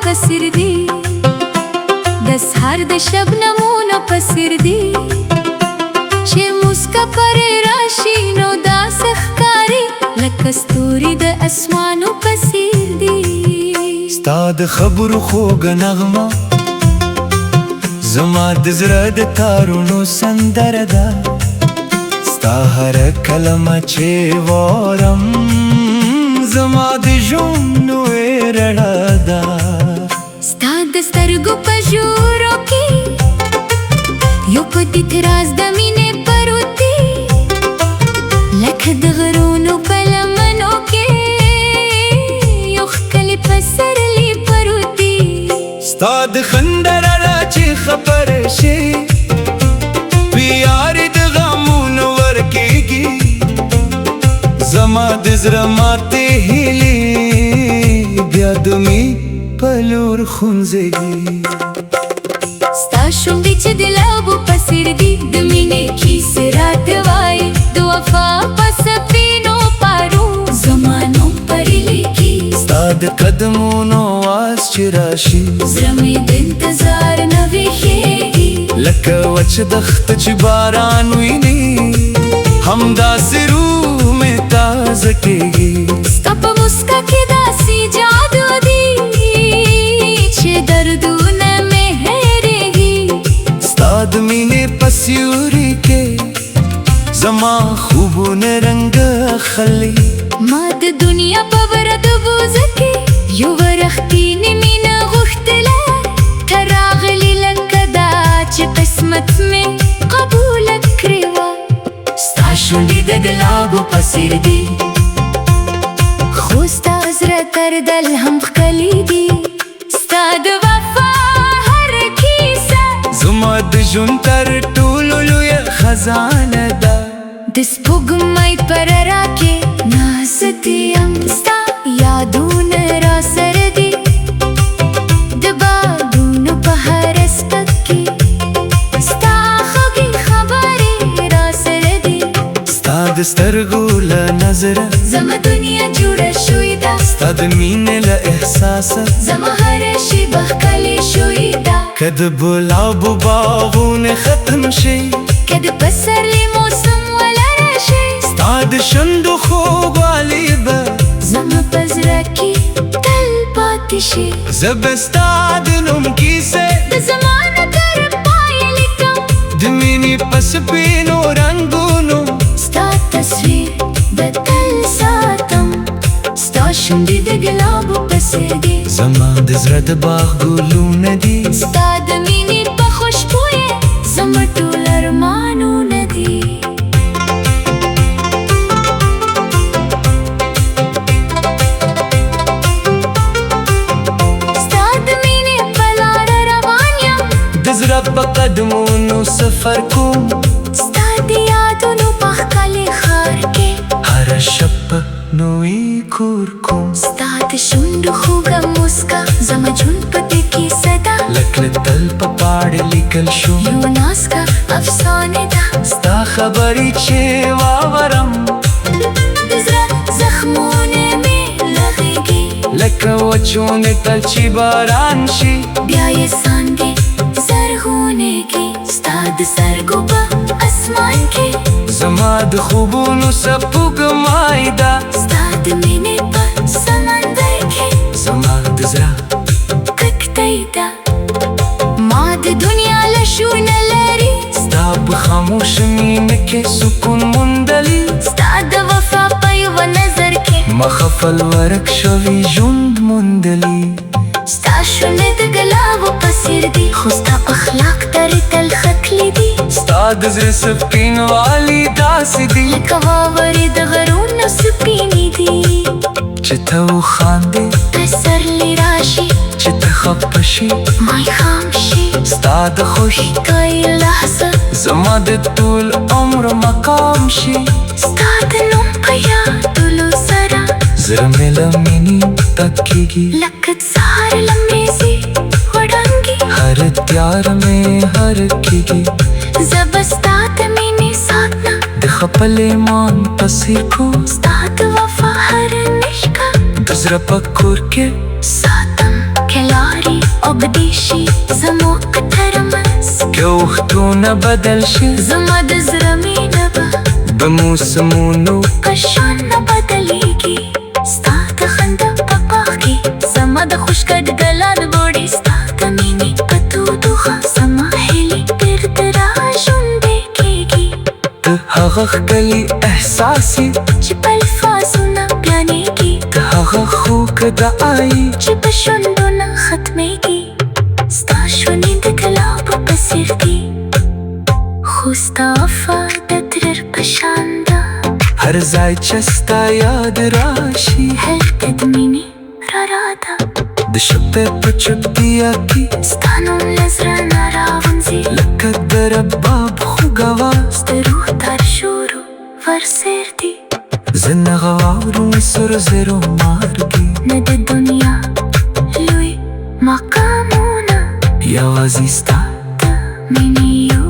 پسر دی د سحر د شبنمونو پسر دی چې مسکا پرې راشي نو داسې ښکاري لکه ستوري د اسمانو پسر دی ستا د خبرو خوږه نغمه زما د زړه د تارونو سندره ده ستا هره کلمه چې واورم زما د ژوند نوې رڼا ده ستا د سترګو په ژورو کې یو پټ راز د مینې پروت دی لکه د غرونو په لمنو کې یو ښکلی پسرلی پروت دی ستا د خندا رڼا چې خبرې شي په یارې د غمونو ورکېږي زما د زړه ماتې هیلې بیا د مې په لور ښونځېږي ستا شونډې چې د لبو پسر دي د مینې کیسې راته وایي د وفا په سپینو پارو زما نوم پرې لیکي ستا د قدمونو آواز چې راشي زړه مې د انتظار نه ویښېږي لکه وچ دښته چې باران ویني همداسې روح مې تازه کېږي ستا په مسکا کې داسې جادو دی چې دردونه مې هېرېږي ستا د مینې په سیوري کې زما خوبونه رنګ اخلي ما د دنیا په ورته بوزه کې یو رښتینې مینه غوښتله ته راغلې لکه دا چې قسمت مې قبوله کړې وه ستا شونډې د ګلابو په څېر دي خو ستا زړه تر دل هم ښکلي دي ستا د وفا هره کیسه زما د ژوند تر ټولو لویه خزانه ده د سپوږمۍ په رڼا کې نازک یم ستا یادونه راسره دي د بادونو په هر څپک کې ستا خوږې خبرې راسره دي ستا د سترګو له نظره زما دنیا جوړه شوې ده ستا د مینې له احساسه زما هره شېبه ښکلې شوې ده که د ګلابو باغونه ختم شي که د پسرلي موسم ولره شي ستا د شونډو خوږوالی به زما په زړه کې تل پاتې شي زه به ستا د نوم کیسې د زمانه تر پایه لیکم د مینې په سپینو رنګونو ستا تصویر به تل ساتم ستا شونډې د ګلابو په څېر دي زما د زړه د باغ ګلونه دي ستا د مینې په خوشبو یې زما ټول ارمانونه دي ستا د مینې په لاره روان یم د زړه په قدمونو سفر کوم ستا د یادونو په ښکلي ښار کې هره شپه نوی کور کوم ستا د شونډو خوږه موسکا زما ژوند په دې کیسه ده لکه تل په پاڼې لیکل شو یو نازکه افسانې ده ستا خبرې چې واورم د زړه زخمونه مې لغېږي لکه وچونې تل چې باران شي بیا یې څانګې زرغونېږي ستا د سترګو په اسمان کې زما د خوبونو سپوږمۍ ده ستا د مینې په سمندر کې زما د زړه کښتۍ ده ما د دنیا له شور نه لري ستا په خاموش مینه کې سکون موندلی ستا د وفا په یوه نظر کې مخفل ورک شوی ژوند موندلی ستا شونډې د ګلابو په څېر دي خو ستا اخلاق تر تل ښکلي دي ستا د زړه سپینوالی داسې دي لکه واورې د غرونو سپینې دي چې ته وخاندې پسرلی راشي چې ته خفه شي ماښام شي ستا د خوښۍ توی لحظه زما د ټول عمر مقام شي ستا د نوم په یادولو سره زړه مې له مینې تک کېږي لکه د سهار لمبېزې وړانګې هر تیار مې هر کېږي زه به ستا د مینې ساتنه د خپل ایمان په څېر کوم ستا د وفا هره نښکه د زړه په کور کې ساتم کلارې اوږدې شي زموږ ترمنځ که وختونه بدل شي زما د زړه مینه به د موسمونو په شان نه بدلیږي ستا د خندا په باغ کې زما د خوشګډ ګلان بوډۍ ستا د مینې په تودوخه زما هیلې بېرته راژوندۍ کېږي ته هغه ښکلي احساس یې چې په الفاظو نه بیانېږي ته هغه خوږ دعا یې چې په شونډو نه ختمېږي ستا شونې د ګلابو په څېر دي خو ستا وفا د ترر په شان ده هر ځای چې ستا یاد راشي هلته د مینې رڼا ده د شپې په چوپتیا کې ستا نوم له زړه نه راوځي لکه د رباب خوږ اواز د روح تر شورو ورسېر دي زه نغه واورم سر زرو مارګي نه د دنیا لوی مقامونه یوازې ستا د مینې یو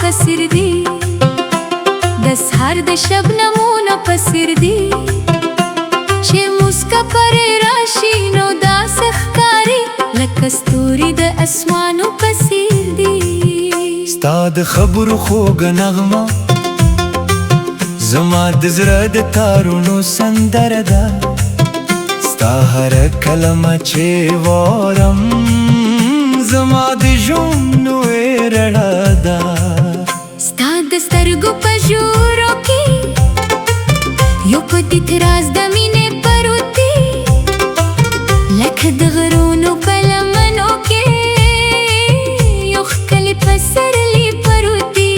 کثیر دی د سحر د شبنمونو په څېر دی چې مسکا پرې راشي نو داسې ښکاري لکه ستوري د اسمانو په څېر دی ستا د خبرو خوږه نغمه زما د زړه د تارونو سندره ده ستا هره کلمه چې واورم زما د ژوند نوې رڼا ده ستا د سترګو په ژورو کې یو پټ راز د مینې پروت دی لکه د غرونو په لمنو کې یو ښکلی پسرلی پروت دی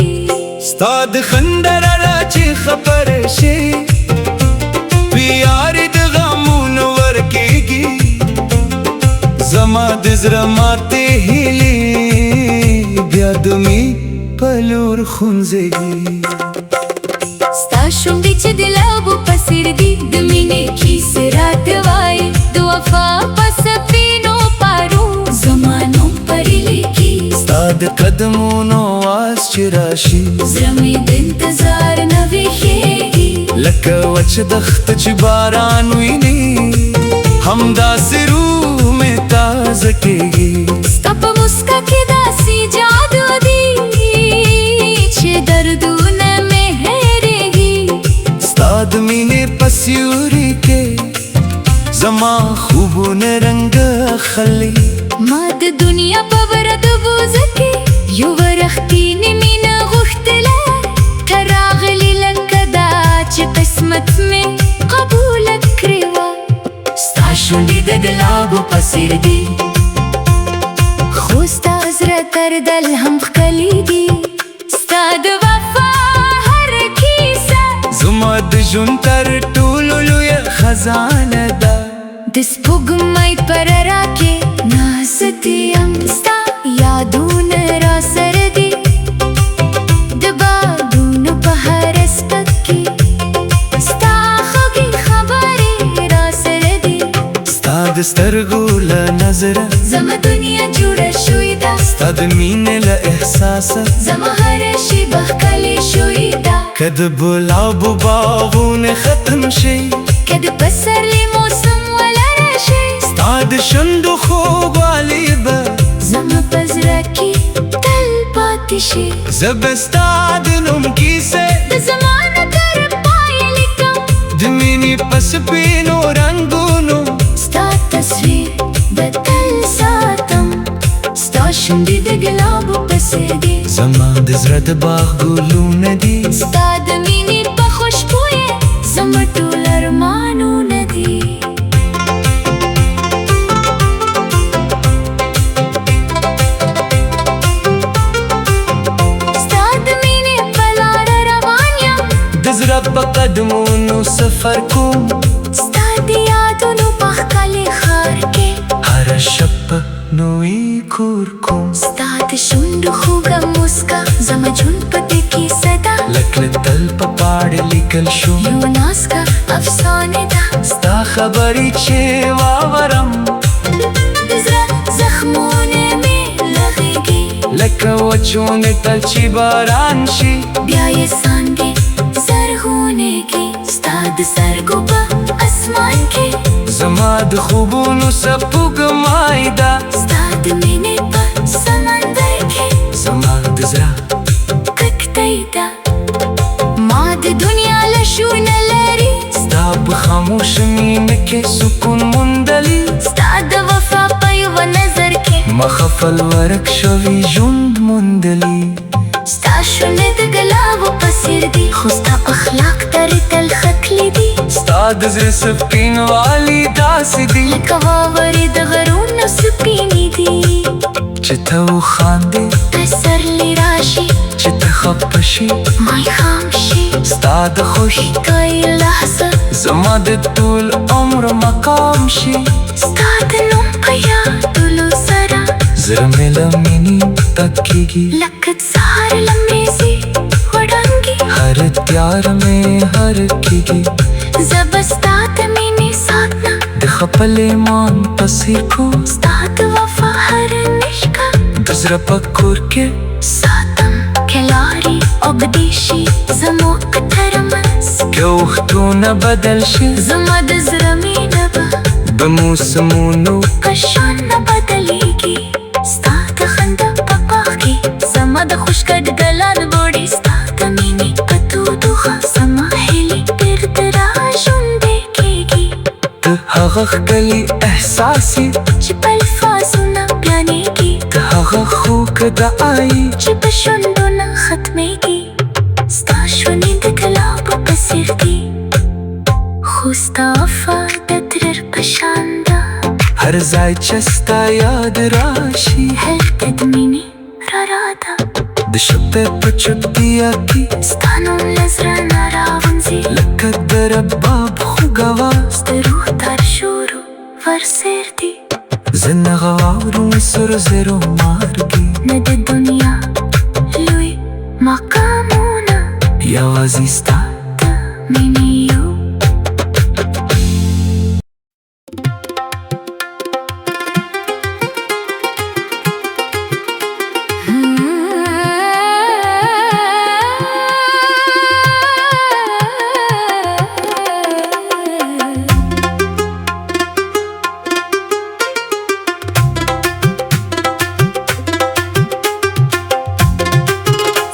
ستا د خندا رڼا چې خبرې شي په یارې د غمونو ورکېږي زما د زړه ماتې هیلې بیا د مینې په لور ښونځېږي ستا شونډې چې د لبو په څېر دي د مینې کیسې راته وایي د وفا په سپینو پارو زما نوم پرې لیکي ستا د قدمونو آواز چې راشي زړه مې د انتظار نه ویښېږي لکه وچ دښته چې باران ویني همداسې روح مې تازه کېږي ستا په مسکا کې داسې جادو دی چې دردونه مې هېرېږي ستا د مینې په سیوري کې زما خوبونه رنګ اخلي ما د دنیا په ورد بوزه کې یوه رښتینې مینه غوښتله ته راغلې لکه دا چې قسمت مې قبوله کړې وه ستا شونډې د ګلابو په څېر دي خو ستا زړه تر دل هم ښکلي دي ستا د وفا هره کیسه زما د ژوند تر ټولو لویه خزانه ده د سپوږمۍ په رڼا کې نازکه یم ستا یادونه راسره دي د بادونو په هر څپک کې ستا خوږې خبرې راسره دي ستا د سترګو له نظره زما دنیا جوړه شوې ده ستا د مینې له احساسه زما هره شېبه ښکلې شوې ده که د ګلابو باغونه ختم شي که د پسرلي موسم ولره شي ستا د شونډو خوږوالی به زما په زړه کې تل پاتې شي زه به ستا د نوم کیسې د زمانه تر پایه لیکم د مینې په سپینو رنګونو ستا تصویر به تل ساتم ستا شونډې د ګلابو په څېر دي زما د زړه د باغ ګلونه دي ستا د مینې په خوشبو یې زما ټول ارمانونه دي ستا د مینې په لاره روان یم د زړه په قدمونو سفر کوم ستا د یادونو په ښکلي ښار کې هره شپه نوی کور کوم ستا د شونډو خوږه مسکا زما ژوند په دې کیسه ده لکه تل په پاڼه لیکل لیکل شو یو ناز کا افسانه ده ستا خبرې چې واورم د زړه زخمونه مې لغېږي لکه وچونې تل چې باران شي بیا یې څانګې زرغونېږي ستا د سترګو په اسمان کې زما د خوبونو سپوږمۍ ده ستا د مینې په سمندر کې زما د زړه کښتۍ ده ما د دنیا له شور نه لري ستا په خاموش مینه کې سکون موندلی ستا د وفا په یوه نظر کې مخفل ورک شوي ژوند موندلی ستا شونډې د ګلابو په څېر دي خو ستا اخلاق ترې تل ختلي دي ستا د زړه سپینوالي داسې دي لکه واورې د غرونو سپینې دي چې ته وخاندې پسرلی راشي چې ته خفه شي ماښام شي ستا د خوښي کوي لحظه زما د ټول عمر مقام شي ستا د نوم په یادولو سره زړه مې له مینې تک کېږي لکه د سهار لمبېزې وړانګې هر تیار مې هر کېږي زه به ستا د مینې ساتنه د خپل ایمان په څېر کو ستا د وفا هره نشکه د زړه په کور کې ساتم که لارې اوږدې شي زموږ ترمنځ که وختونه بدل شي زما د زړه مینه به د موسمونو په شان نه بدلېږي ستا د خندا په باغ کې زما د خوشګډ ګلان بوډۍ ستا د مینې په تودوخه زما هیلې بېرته راژوندۍ کېږي د هغه ښکلي احساس یې چې په الفاظو نه بیانېږي د هغه خوږ دعایي چې په شونډو نه ختمېږي ستا شونې د ګلابو په څېر دي خو ستا وفا د ترر په شان ده هر ځای چې ستا یاد راشي هلته د مینې رڼا ده د شپې په چوپتیا کې ستا نوم له زړه نه راوځي لکه د رباب خوږ اواز د روح تر شورو ورسېر دي زه نغه واورم سرو زرو مارګي نه د دنیا لوی مقامونه یوازې ستا د مینې یو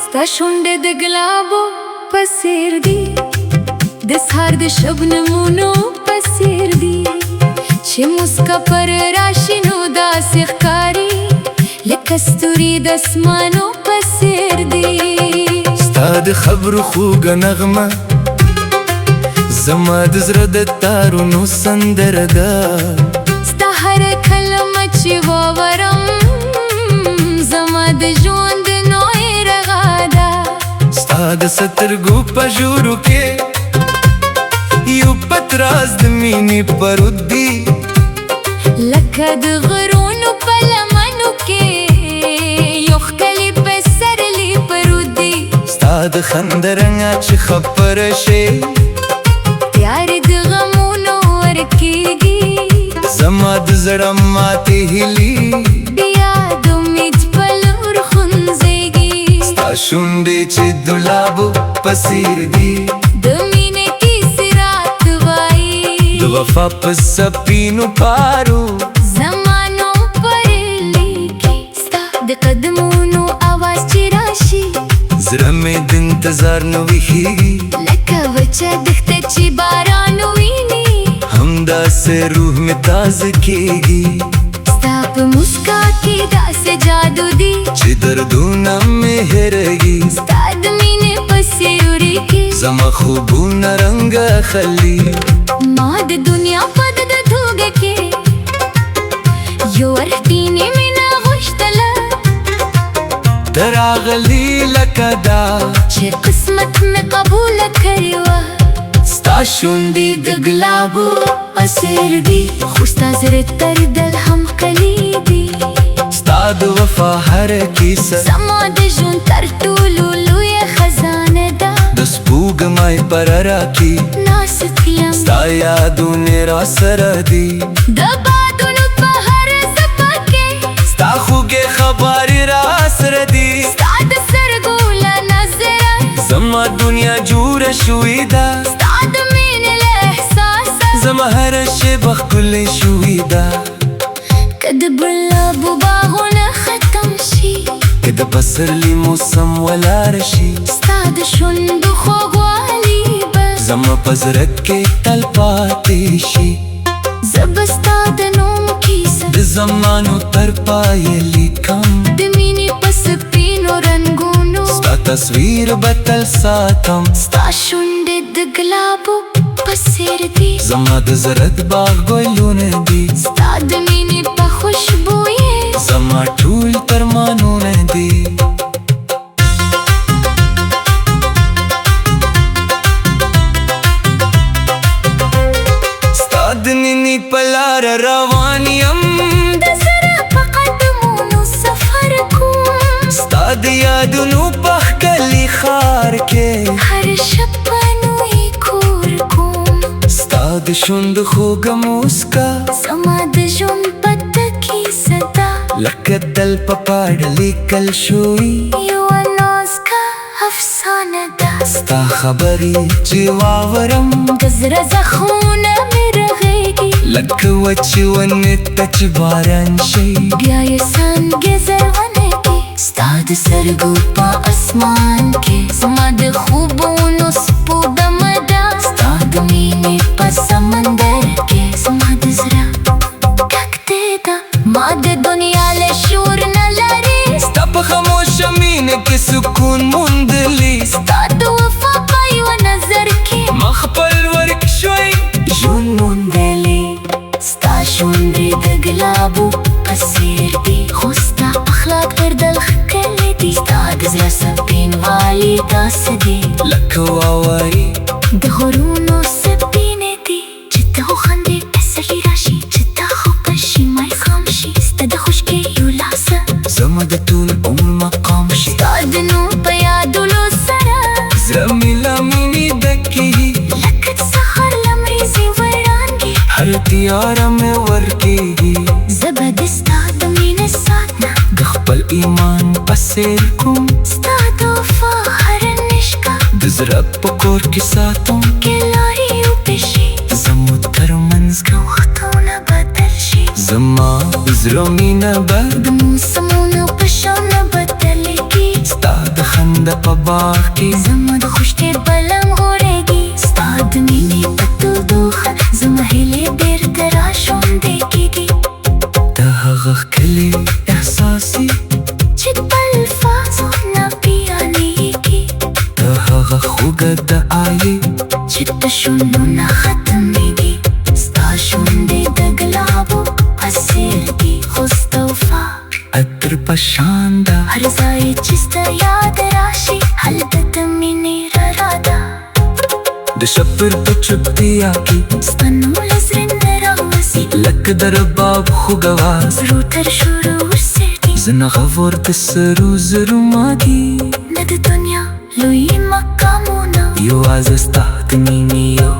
ستا شونډې د ګلابو په څېر دي د سهار د شبنمونو په څېر دي چې مسکا پر راشي نو داسې ښکاري لکه ستوري د اسمانو په څېر دي ستا د خبرو خوږه نغمه زما د زړه د تارونو سندره ده ستا هره کلمه چې واورم زما د ژوند نوې رغا ده ستا د سترګو په ژورو کې یو پټ راز د مینې پروت دی لکه د غرونو په لمنو کې یو ښکلی پسرلی پروت دی ستا د خندا رڼا چې خپره شي تیارې د غمونو ورکېږي زما د زړه ماتې هیلې بیا د امید په لور خونځېږي ستا شونډې چې دلابو په څېر دي د مینې کیسې راته وایي د وفا په سپینو پارو زما نوم پرې لیکي ستا د قدمونو اواز چې راشي زړه مې د انتظار نه ویښېږي لکه وچه دښته چې باران ویني همداسې روح مې تازه کېږي ستا په مسکا کې داسې جادو دی چې دردونه مې هېروي ستا د مینې په سیوري کې زما خوبونه رنګ اخلي ما د دنیا په د توګه کې یو رښتینې مینه غوښتله ته راغلې لکه دا چې قسمت مې قبوله کړې وه ستا شونډې د ګلابو په څېر دي خو ستا زړه تر دل هم ښکلي دي ستا د وفا هره کیسه زما د ژوند تر ټولو لویه خزانه ده د سپوږمۍ زمای پر راکی ناست یم ستا یادونه را سره دی د بادونو په هر څپه کې ستا خوږې خبرې را سره دی ستا د سترګو له نظره زما دنیا جوړه شوې ده ستا د مینې له احساسه زما هره شیبه ښکلې شوې ده که د ګلابو باغونه ختم شي که د پسرلي موسم ولاړ شي ستا د شونډو خوږوالی به زما په زړه کې تل پاتې شي زه به ستا د نوم کیسه د زمانو تر پایه لیکم د مینې په سپینو رنګونو ستا تصویر به تل ساتم ستا شونډې د ګلابو په څېر دي زما د زړه باغ ګلونه دي ستا د مینې په خوشبو یې زما ټول ترمانونه دي ستا د مینې په لاره روان یم د زړه په قدمونو سفر کوم ستا د یادونو په ښکلي ښار کې هر شپه نوی کور کوم ستا د شونډو خوږه موسکا زما د ژوند په تکي صدا لکه تل په پاڼه لیکل شوي یوه نازکه افسانه ده ستا خبرې چې واورم د زړه زخمونه مې رغېږي لکه وچې ونې ته چې باران شي بیا یې څانګې زرغونېږي ستا د سترګو په اسمان کې زما د خوبونو سپوږمه ده ستا د مینې په سمندر کې زما د زړه ډکتې ده ما د دنیا له شور نه لرې ستا په خاموشه مینه کې سکون موندلی ستا د وفا په یوه نظر کې ما خپل ورک شوی ژوند موندلی ستا شونډې د ګلابو په څېر دي خو ستا اخلاق تر دل ښکلي دي ستا د زړه سپینوالی داسې دی لکه واورې د غرونو سپینې دي چې ته وخاندې پسرلی راشي چې تا خوږه شي ماښام شي ستا د خوشګیو لاسه زما د ټول عمر مقام شي ستا د نوم په یادولو سره زړه مې له مینې ډکېږي لکه د سهار لمریزې وړانګې هر تیاره مې ورکېږي زه به د ستا د مینې ساتنه د خپل ایمان په څېر کوم ستا د وفا هره نښکه د زړه په کور کې ساتم کې لارې وپېشي زموږ ترمنځ که وختونه بدل شي زما د زړه مینه به د موسمونو په شان نه بدلېږي ستا د خندا په باغ کې زما د خوشتېر بلم غوړېږي ستا د مینې په تودوخه زما هیلې بېرته راژوندۍ کېږي د هغه ښکلي احساس یې چې په الفاظو نه بیانېږي د هغه خوږه دعا یې چې د شونډو نه ختمېږي ستا شونډې د ګلابو په څېر دي خو ستا وفا عطر په شان ده هر ځای چې ستا یاد راشي هلته د مینې رڼا ده د شپر په چوپتیا کې ستا نوم له زړه نه راوځي لکه د رباب خوږ اواز زړو تر شورو ورسېږي زه نغور د سرو زرو ماږي نه د دنیا لوی مقامونه یوازې ستا د مینې یو